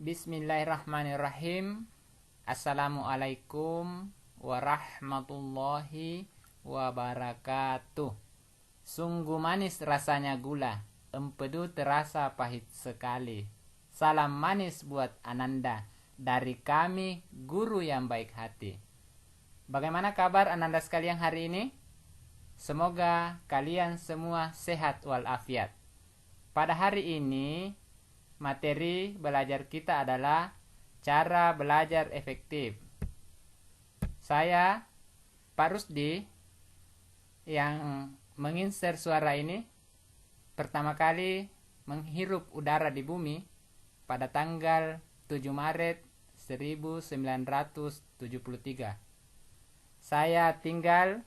Bismillahirrahmanirrahim. Assalamualaikum warahmatullahi wabarakatuh. Sungguh manis rasanya gula, empedu terasa pahit sekali. Salam manis buat Ananda, dari kami guru yang baik hati. Bagaimana kabar Ananda sekalian hari ini? Semoga kalian semua sehat walafiat. Pada hari ini, materi belajar kita adalah cara belajar efektif. Saya, Pak Rusdi, yang menginsert suara ini pertama kali menghirup udara di bumi pada tanggal 7 Maret 1973. Saya tinggal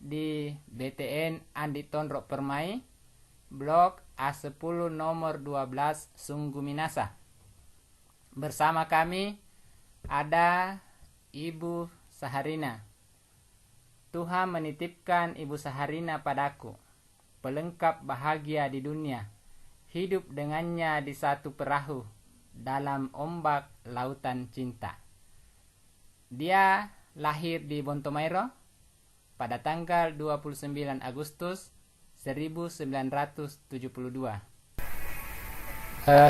di BTN Andi Tondrok Permai, Blok A10 nomor 12 Sungguh Minasa. Bersama kami ada Ibu Saharina. Tuhan menitipkan Ibu Saharina padaku, pelengkap bahagia di dunia, hidup dengannya di satu perahu dalam ombak lautan cinta. Dia lahir di Bontomairo pada tanggal 29 Agustus 1972.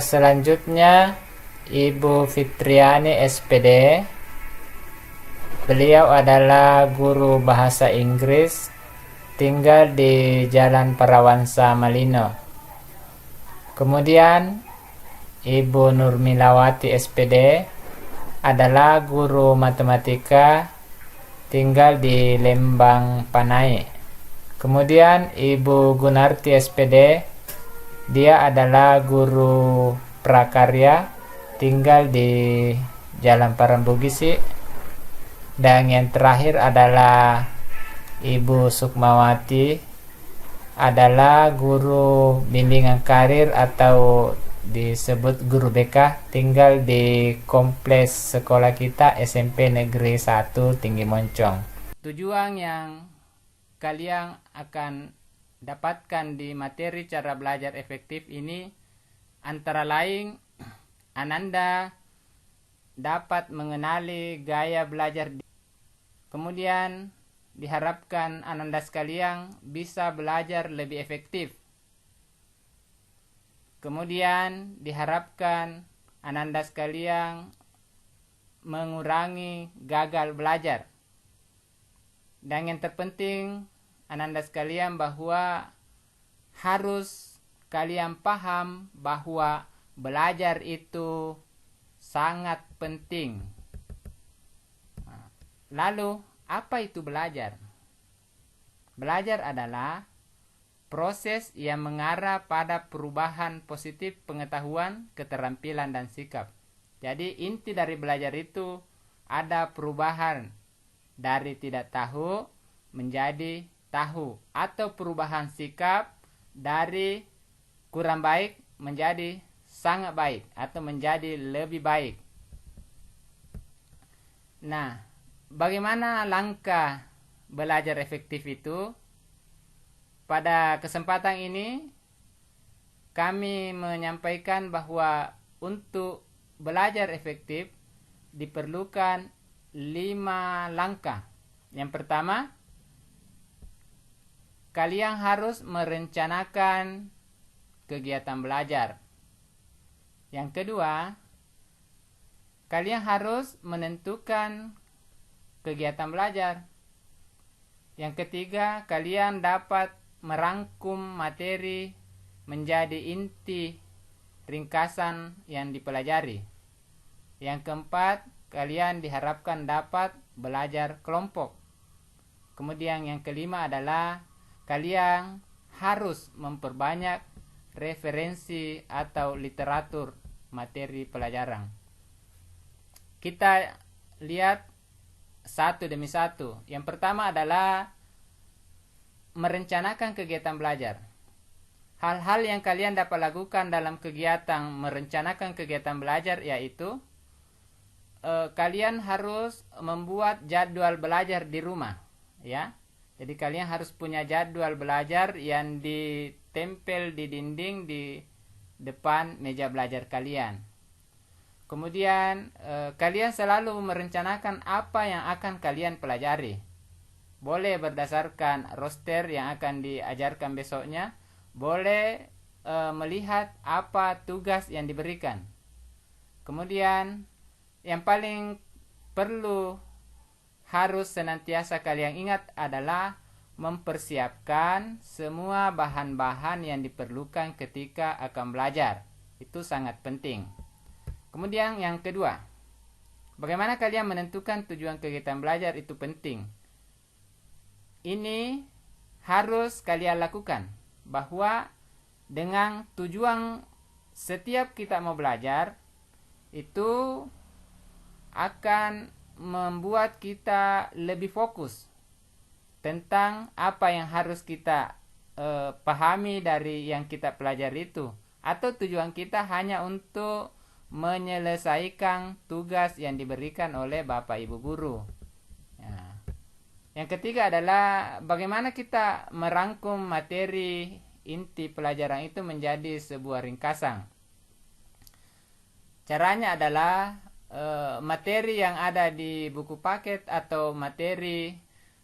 Selanjutnya Ibu Fitriani SPD. Beliau adalah guru bahasa Inggris, tinggal di Jalan Parawansa Malino. Kemudian Ibu Nurmilawati SPD adalah guru matematika, tinggal di Lembang Panai. Kemudian Ibu Gunarti SPD, dia adalah guru prakarya, tinggal di Jalan Parambugisi. Dan yang terakhir adalah Ibu Sukmawati, adalah guru bimbingan karir atau disebut guru BK, tinggal di kompleks sekolah kita SMP Negeri 1 Tinggi Moncong. Tujuan yang kalian akan dapatkan di materi cara belajar efektif ini antara lain Ananda dapat mengenali gaya belajar, kemudian diharapkan Ananda sekalian bisa belajar lebih efektif. Kemudian diharapkan Ananda sekalian mengurangi gagal belajar. Dan yang terpenting Ananda sekalian bahwa harus kalian paham bahwa belajar itu sangat penting. Lalu apa itu belajar? Belajar adalah proses yang mengarah pada perubahan positif pengetahuan, keterampilan, dan sikap. Jadi inti dari belajar itu ada perubahan dari tidak tahu menjadi tahu, atau perubahan sikap dari kurang baik menjadi sangat baik atau menjadi lebih baik. Nah, bagaimana langkah belajar efektif itu? Pada kesempatan ini kami menyampaikan bahwa untuk belajar efektif diperlukan 5 langkah. Yang pertama, kalian harus merencanakan kegiatan belajar. Yang kedua, kalian harus menentukan kegiatan belajar. Yang ketiga, kalian dapat merangkum materi menjadi inti ringkasan yang dipelajari. Yang keempat, kalian diharapkan dapat belajar kelompok. Kemudian yang kelima adalah kalian harus memperbanyak referensi atau literatur materi pelajaran. Kita lihat satu demi satu. Yang pertama adalah merencanakan kegiatan belajar. Hal-hal yang kalian dapat lakukan dalam kegiatan merencanakan kegiatan belajar yaitu kalian harus membuat jadwal belajar di rumah, ya. Jadi kalian harus punya jadwal belajar yang ditempel di dinding di depan meja belajar kalian. Kemudian kalian selalu merencanakan apa yang akan kalian pelajari. Boleh berdasarkan roster yang akan diajarkan besoknya. Boleh melihat apa tugas yang diberikan. Kemudian yang paling perlu harus senantiasa kalian ingat adalah mempersiapkan semua bahan-bahan yang diperlukan ketika akan belajar. Itu sangat penting. Kemudian yang kedua, bagaimana kalian menentukan tujuan kegiatan belajar itu penting. Ini harus kalian lakukan, bahwa dengan tujuan setiap kita mau belajar itu akan membuat kita lebih fokus tentang apa yang harus kita pahami dari yang kita pelajari itu, atau tujuan kita hanya untuk menyelesaikan tugas yang diberikan oleh Bapak Ibu guru. Ya. Yang ketiga adalah bagaimana kita merangkum materi inti pelajaran itu menjadi sebuah ringkasan. Caranya adalah materi yang ada di buku paket atau materi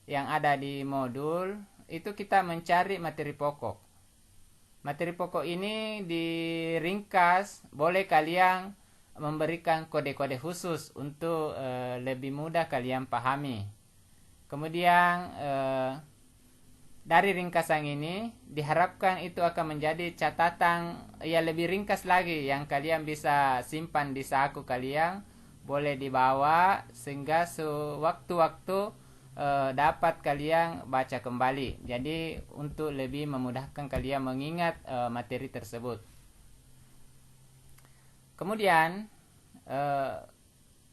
yang ada di modul itu kita mencari materi pokok. Materi pokok ini diringkas, boleh kalian memberikan kode-kode khusus untuk lebih mudah kalian pahami. Kemudian dari ringkasan ini diharapkan itu akan menjadi catatan yang lebih ringkas lagi yang kalian bisa simpan di saku kalian, boleh dibawa sehingga sewaktu-waktu dapat kalian baca kembali. Jadi untuk lebih memudahkan kalian mengingat materi tersebut. Kemudian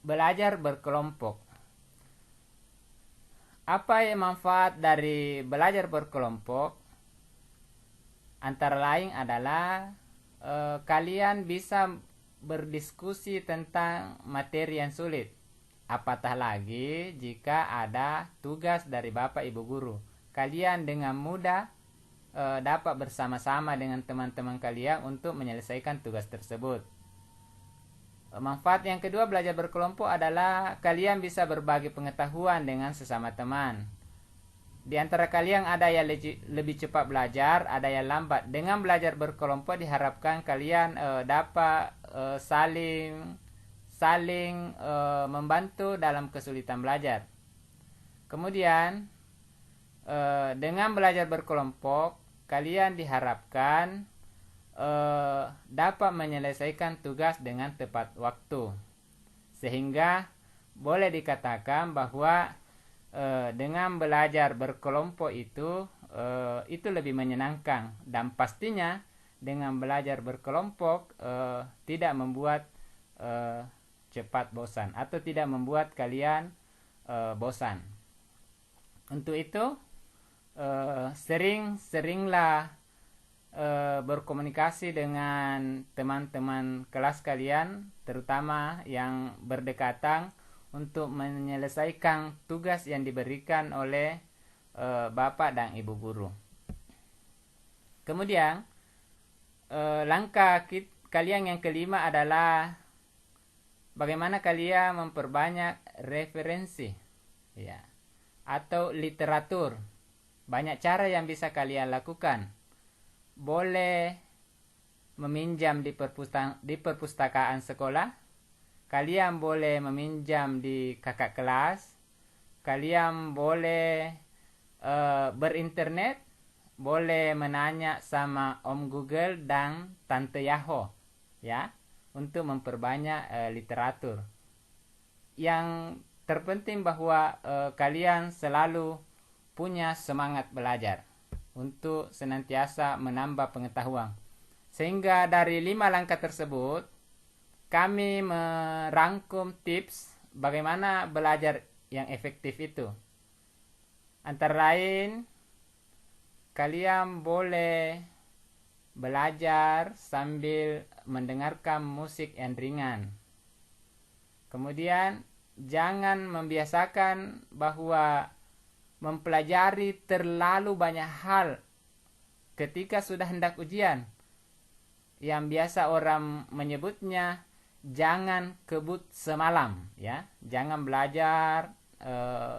belajar berkelompok. Apa yang manfaat dari belajar berkelompok? Antara lain adalah kalian bisa berdiskusi tentang materi yang sulit. Apatah lagi jika ada tugas dari Bapak Ibu guru. Kalian dengan mudah dapat bersama-sama dengan teman-teman kalian untuk menyelesaikan tugas tersebut. Manfaat yang kedua belajar berkelompok adalah kalian bisa berbagi pengetahuan dengan sesama teman. Di antara kalian ada yang lebih cepat belajar, ada yang lambat. Dengan belajar berkelompok diharapkan kalian dapat saling membantu dalam kesulitan belajar. Kemudian dengan belajar berkelompok kalian diharapkan dapat menyelesaikan tugas dengan tepat waktu, sehingga boleh dikatakan bahwa dengan belajar berkelompok itu lebih menyenangkan, dan pastinya dengan belajar berkelompok tidak membuat cepat bosan atau tidak membuat kalian bosan. Untuk itu sering-seringlah berkomunikasi dengan teman-teman kelas kalian, terutama yang berdekatan, untuk menyelesaikan tugas yang diberikan oleh Bapak dan Ibu guru. Kemudian langkah kalian yang kelima adalah bagaimana kalian memperbanyak referensi, ya, atau literatur. Banyak cara yang bisa kalian lakukan. Boleh meminjam di perpustakaan sekolah. Kalian boleh meminjam di kakak kelas. Kalian boleh berinternet. Boleh menanya sama Om Google dan Tante Yahoo, ya, untuk memperbanyak literatur. Yang terpenting bahwa kalian selalu punya semangat belajar untuk senantiasa menambah pengetahuan. Sehingga dari 5 langkah tersebut kami merangkum tips bagaimana belajar yang efektif itu. Antara lain, kalian boleh belajar sambil mendengarkan musik yang ringan. Kemudian jangan membiasakan bahwa mempelajari terlalu banyak hal ketika sudah hendak ujian. Yang biasa orang menyebutnya jangan kebut semalam, ya. Jangan belajar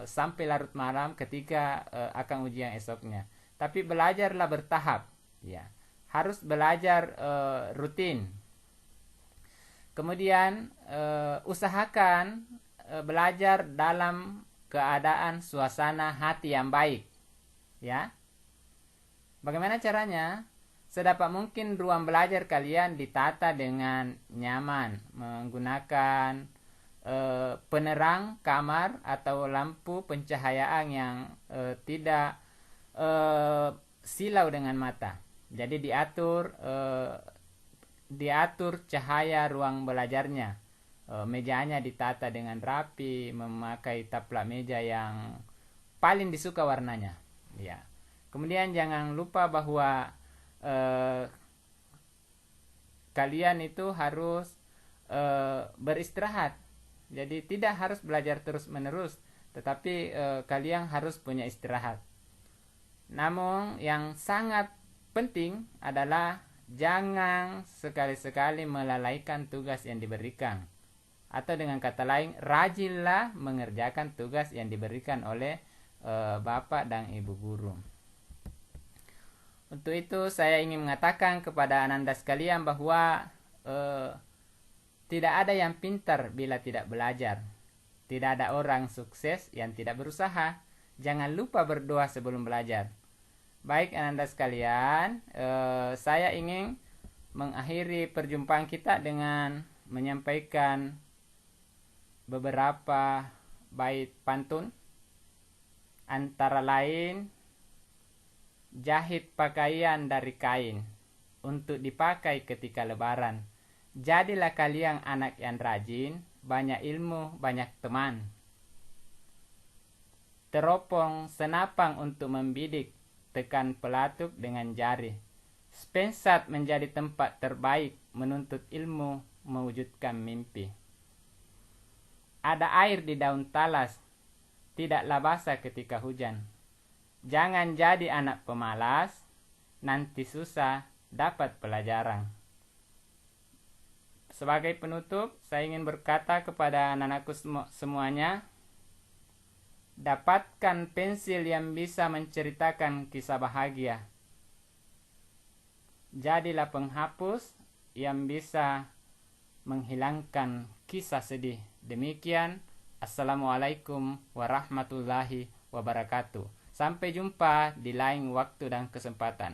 sampai larut malam ketika akan ujian esoknya. Tapi belajarlah bertahap, ya. Harus belajar rutin. Kemudian usahakan belajar dalam keadaan suasana hati yang baik, ya. Bagaimana caranya? Sedapat mungkin ruang belajar kalian ditata dengan nyaman, menggunakan penerang kamar atau lampu pencahayaan yang tidak silau dengan mata. Jadi diatur cahaya ruang belajarnya. Mejanya ditata dengan rapi, memakai taplak meja yang paling disuka warnanya, ya. Kemudian jangan lupa bahwa kalian itu harus beristirahat. Jadi tidak harus belajar terus-menerus, tetapi kalian harus punya istirahat. Namun yang sangat penting adalah jangan sekali-sekali melalaikan tugas yang diberikan. Atau dengan kata lain, rajinlah mengerjakan tugas yang diberikan oleh Bapak dan Ibu guru. Untuk itu saya ingin mengatakan kepada Ananda sekalian bahwa tidak ada yang pintar bila tidak belajar. Tidak ada orang sukses yang tidak berusaha. Jangan lupa berdoa sebelum belajar. Baik Ananda sekalian, saya ingin mengakhiri perjumpaan kita dengan menyampaikan beberapa bait pantun. Antara lain, jahit pakaian dari kain untuk dipakai ketika lebaran. Jadilah kalian anak yang rajin, banyak ilmu, banyak teman. Teropong senapang untuk membidik, tekan pelatuk dengan jari. Spensat menjadi tempat terbaik, menuntut ilmu, mewujudkan mimpi. Ada air di daun talas, tidaklah basah ketika hujan. Jangan jadi anak pemalas, nanti susah dapat pelajaran. Sebagai penutup, saya ingin berkata kepada anak-anakku semuanya, dapatkan pensil yang bisa menceritakan kisah bahagia. Jadilah penghapus yang bisa menghilangkan kisah sedih. Demikian, Assalamualaikum warahmatullahi wabarakatuh. Sampai jumpa di lain waktu dan kesempatan.